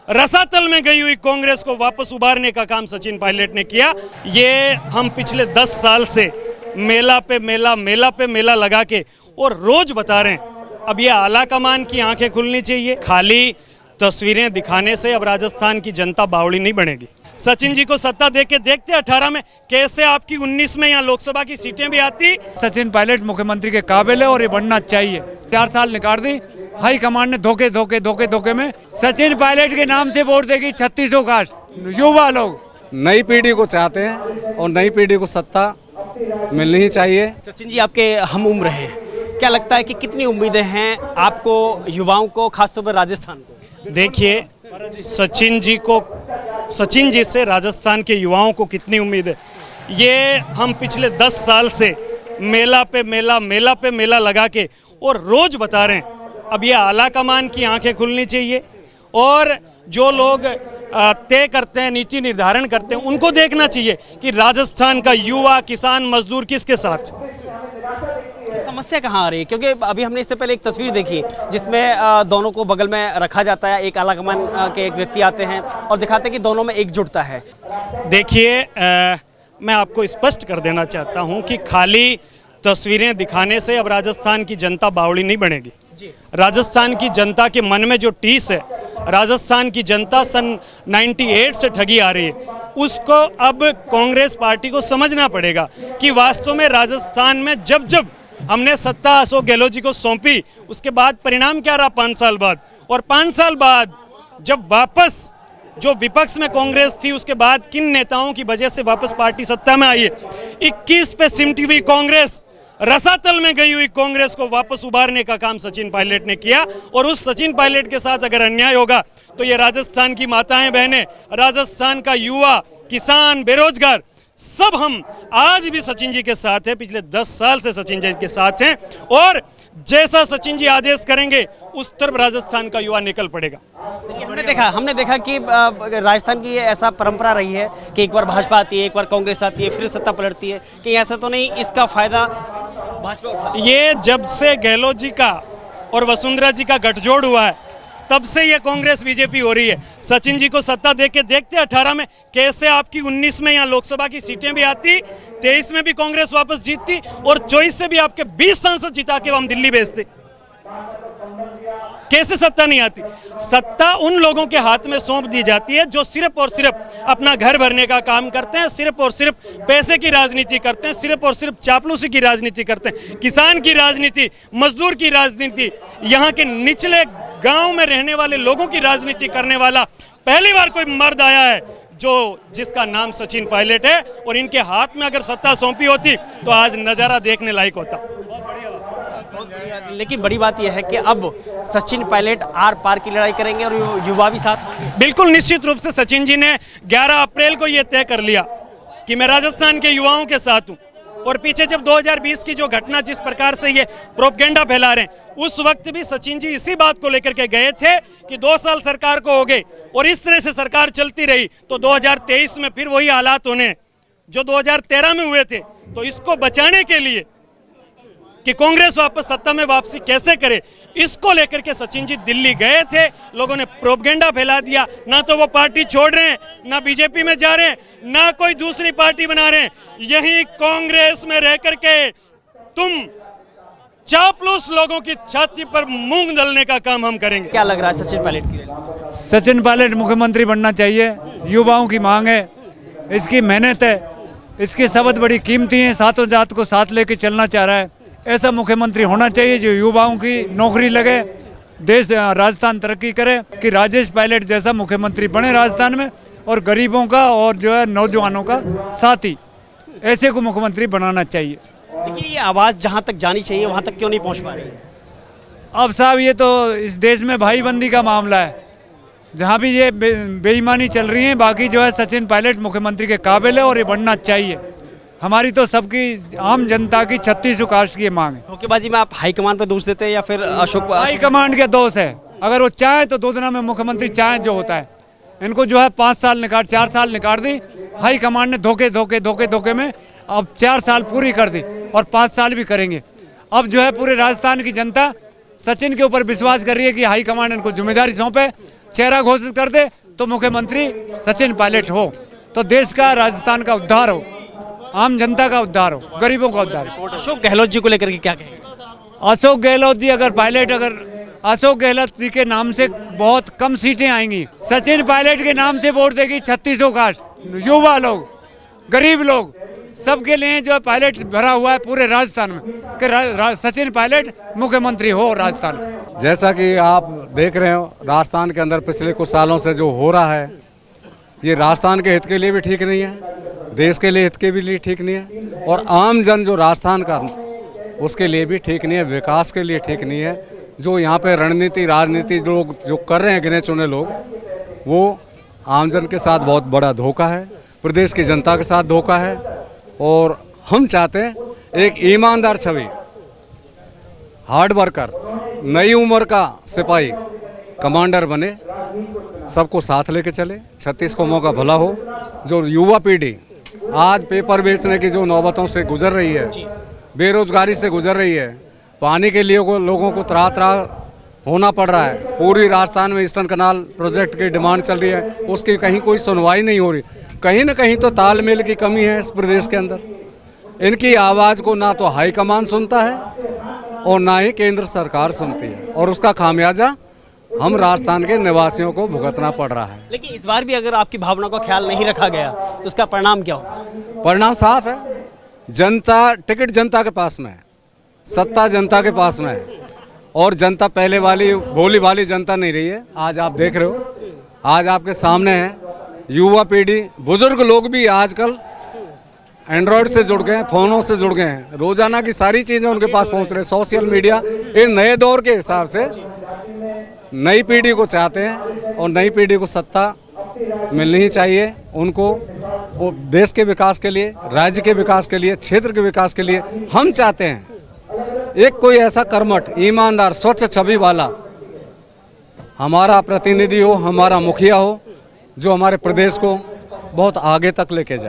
रसातल में गई हुई कांग्रेस को वापस उबारने का काम सचिन पायलट ने किया। ये हम पिछले 10 साल से मेला पे मेला लगा के और रोज बता रहे हैं। अब ये आला कमान की आंखें खुलनी चाहिए। खाली तस्वीरें दिखाने से अब राजस्थान की जनता बावड़ी नहीं बनेगी। सचिन जी को सत्ता दे के देखते 18 में कैसे आपकी 19 में यहाँ लोकसभा की सीटें भी आती। सचिन पायलट मुख्यमंत्री के काबिल है और ये बनना चाहिए। 4 साल निकाल दी, हाई कमांड ने धोखे में सचिन पायलट के नाम से वोट देगी 3600 कास्ट युवा लोग। नई पीढ़ी को चाहते हैं और नई पीढ़ी को सत्ता मिलनी ही चाहिए। सचिन जी आपके हम उम्र हैं, क्या लगता है कि कितनी उम्मीदें हैं आपको, युवाओं को, खासतौर पर राजस्थान को? देखिए, सचिन जी से राजस्थान के युवाओं को कितनी उम्मीद है, ये हम पिछले 10 साल से मेला पे मेला लगा के और रोज बता रहे हैं। अब ये आला कमान की आंखें खुलनी चाहिए और जो लोग तय करते हैं, नीति निर्धारण करते हैं, उनको देखना चाहिए कि राजस्थान का युवा, किसान, मजदूर किसके साथ। समस्या कहाँ आ रही है? क्योंकि अभी हमने इससे पहले एक तस्वीर देखी जिसमें दोनों को बगल में रखा जाता है, एक आलाकमान के एक व्यक्ति आते हैं और दिखाते हैं कि दोनों में एकजुटता है। देखिए, मैं आपको स्पष्ट कर देना चाहता हूं कि खाली तस्वीरें दिखाने से अब राजस्थान की जनता बावड़ी नहीं बनेगी। राजस्थान की जनता के मन में जो टीस है, राजस्थान की जनता सन 98 से ठगी आ रही है, उसको अब कांग्रेस पार्टी को समझना पड़ेगा कि वास्तव में राजस्थान में जब हमने सत्ता अशोक गहलोत जी को सौंपी, उसके बाद परिणाम क्या रहा 5 साल बाद, और 5 साल बाद जब वापस जो विपक्ष में कांग्रेस थी, उसके बाद किन नेताओं की वजह से वापस पार्टी सत्ता में आई है। 21 पे सिमटी हुई कांग्रेस, रसातल में गई हुई कांग्रेस को वापस उबारने का काम सचिन पायलट ने किया। और उस सचिन पायलट के साथ अगर अन्याय होगा तो ये राजस्थान की माताएं बहनें, राजस्थान का युवा, किसान, बेरोजगार, सब हम आज भी सचिन जी के साथ हैं। पिछले 10 साल से सचिन जी के साथ हैं और जैसा सचिन जी आदेश करेंगे उस तरफ राजस्थान का युवा निकल पड़ेगा। हमने देखा कि राजस्थान की ऐसा परंपरा रही है कि एक बार भाजपा आती है, एक बार कांग्रेस आती है, फिर सत्ता पलटती है, कि ऐसा तो नहीं इसका फायदा भाजपा उठाती है? ये जब से गहलोत जी का और वसुंधरा जी का गठजोड़ हुआ है, तब से ये कांग्रेस बीजेपी हो रही है। सचिन जी को सत्ता दे के देखते 18 में कैसे आपकी 19 में यहाँ लोकसभा की सीटें भी आती, 23 में भी कांग्रेस वापस जीतती और 24 से भी आपके 20 सांसद जिता के हम दिल्ली भेजते। कैसे सत्ता नहीं आती? सत्ता उन लोगों के हाथ में सौंप दी जाती है जो सिर्फ और सिर्फ अपना घर भरने का काम करते हैं, सिर्फ और सिर्फ पैसे की राजनीति करते हैं, सिर्फ और सिर्फ चापलूसी की राजनीति करते हैं। किसान की राजनीति, मजदूर की राजनीति, यहाँ के निचले गांव में रहने वाले लोगों की राजनीति करने वाला पहली बार कोई मर्द आया है जिसका नाम सचिन पायलट है। और इनके हाथ में अगर सत्ता सौंपी होती तो आज नजारा देखने लायक होता। लेकिन बड़ी बात यह है कि अब सचिन पायलट आर पार की लड़ाई करेंगे और युवा भी साथ होंगे। बिल्कुल निश्चित रूप से सचिन जी ने 11 अप्रैल को यह तय कर लिया कि मैं राजस्थान के युवाओं के साथ हूं। और पीछे जब 2020 की जो घटना, जिस प्रकार से ये प्रोपगेंडा फैला रहे हैं, उस वक्त भी सचिन जी इसी बात को लेकर के गए थे कि 2 साल सरकार को हो गए और इस तरह से सरकार चलती रही तो 2023 में फिर वही हालात होने जो 2013 में हुए थे। तो इसको बचाने के लिए कि कांग्रेस वापस सत्ता में वापसी कैसे करे, इसको लेकर के सचिन जी दिल्ली गए थे। लोगों ने प्रोपगेंडा फैला दिया, ना तो वो पार्टी छोड़ रहे हैं, ना बीजेपी में जा रहे हैं, ना कोई दूसरी पार्टी बना रहे हैं। यही कांग्रेस में रह करके तुम चापलूस लोगों की छाती पर मूंग दलने का काम हम करेंगे। क्या लग रहा है सचिन पायलट के लिए? सचिन पायलट मुख्यमंत्री बनना चाहिए। युवाओं की मांग है, इसकी मेहनत है, इसकी शब्द बड़ी कीमती है, सातों जात को साथ लेके चलना चाह रहा है। ऐसा मुख्यमंत्री होना चाहिए जो युवाओं की नौकरी लगे, देश राजस्थान तरक्की करे, कि राजेश पायलट जैसा मुख्यमंत्री बने राजस्थान में और गरीबों का और जो है नौजवानों का साथी, ऐसे को मुख्यमंत्री बनाना चाहिए। लेकिन ये आवाज़ जहाँ तक जानी चाहिए वहाँ तक क्यों नहीं पहुँच पा रही है? अब साहब ये तो इस देश में भाईबंदी का मामला है, जहाँ भी ये बेईमानी चल रही है। बाकी जो है सचिन पायलट मुख्यमंत्री के काबिल है और ये बनना चाहिए। हमारी तो सबकी आम जनता की 3600 कास्ट की मांग है। धोखेबाजी में आप हाईकमान पे दोष देते हैं या फिर अशोक? हाईकमांड के दोष है। अगर वो चाहे तो 2 दिनों में मुख्यमंत्री चाहे जो होता है, इनको जो है 5 साल निकाल, 4 साल निकाल दी। हाईकमांड ने धोखे में अब 4 साल पूरी कर दी और 5 साल भी करेंगे। अब जो है पूरे राजस्थान की जनता सचिन के ऊपर विश्वास कर रही है कि हाईकमांड इनको जिम्मेदारी सौंपे, चेहरा घोषित कर दे तो मुख्यमंत्री सचिन पायलट हो, तो देश का, राजस्थान का उद्धार हो, आम जनता का उद्धार हो, गरीबों का उद्धार हो। अशोक गहलोत जी को लेकर के क्या कहेंगे? अशोक गहलोत जी अगर अशोक गहलोत जी के नाम से बहुत कम सीटें आएंगी। सचिन पायलट के नाम से वोट देगी 3600 कास्ट, युवा लोग, गरीब लोग, सबके लिए जो पायलट भरा हुआ है पूरे राजस्थान में कि सचिन पायलट मुख्यमंत्री हो राजस्थान का। जैसा कि आप देख रहे हो राजस्थान के अंदर पिछले कुछ सालों से जो हो रहा है, ये राजस्थान के हित के लिए भी ठीक नहीं है, देश के लिए हित के भी लिए ठीक नहीं है, और आम जन जो राजस्थान का उसके लिए भी ठीक नहीं है, विकास के लिए ठीक नहीं है। जो यहाँ पे रणनीति राजनीति लोग जो कर रहे हैं गिने चुने लोग, वो आमजन के साथ बहुत बड़ा धोखा है, प्रदेश की जनता के साथ धोखा है। और हम चाहते हैं एक ईमानदार छवि, हार्ड वर्कर, नई उम्र का सिपाही कमांडर बने, सबको साथ लेके चले, 36 को मौका भला हो। जो युवा पीढ़ी आज पेपर बेचने की जो नौबतों से गुजर रही है, बेरोजगारी से गुजर रही है, पानी के लिए लोगों को त्राह त्राह होना पड़ रहा है। पूरी राजस्थान में ईस्टर्न कनाल प्रोजेक्ट की डिमांड चल रही है, उसकी कहीं कोई सुनवाई नहीं हो रही। कहीं ना कहीं तो तालमेल की कमी है इस प्रदेश के अंदर। इनकी आवाज़ को ना तो हाईकमान सुनता है और ना ही केंद्र सरकार सुनती है, और उसका खामियाजा हम राजस्थान के निवासियों को भुगतना पड़ रहा है। लेकिन इस बार भी अगर आपकी भावना का ख्याल नहीं रखा गया तो उसका परिणाम क्या होगा? परिणाम साफ है, जनता, टिकट जनता के पास में है, सत्ता जनता के पास में है, और जनता पहले वाली भोली भाली जनता नहीं रही है। आज आप देख रहे हो, आज आपके सामने है युवा पीढ़ी, बुजुर्ग लोग भी आजकल एंड्रॉयड से जुड़ गए हैं, फ़ोनों से जुड़ गए हैं, रोजाना की सारी चीज़ें उनके पास पहुंच रही है। सोशल मीडिया इस नए दौर के हिसाब से नई पीढ़ी को चाहते हैं, और नई पीढ़ी को सत्ता मिलनी ही चाहिए उनको। वो देश के विकास के लिए, राज्य के विकास के लिए, क्षेत्र के विकास के लिए हम चाहते हैं एक कोई ऐसा कर्मठ, ईमानदार, स्वच्छ छवि वाला हमारा प्रतिनिधि हो, हमारा मुखिया हो, जो हमारे प्रदेश को बहुत आगे तक लेके जाए।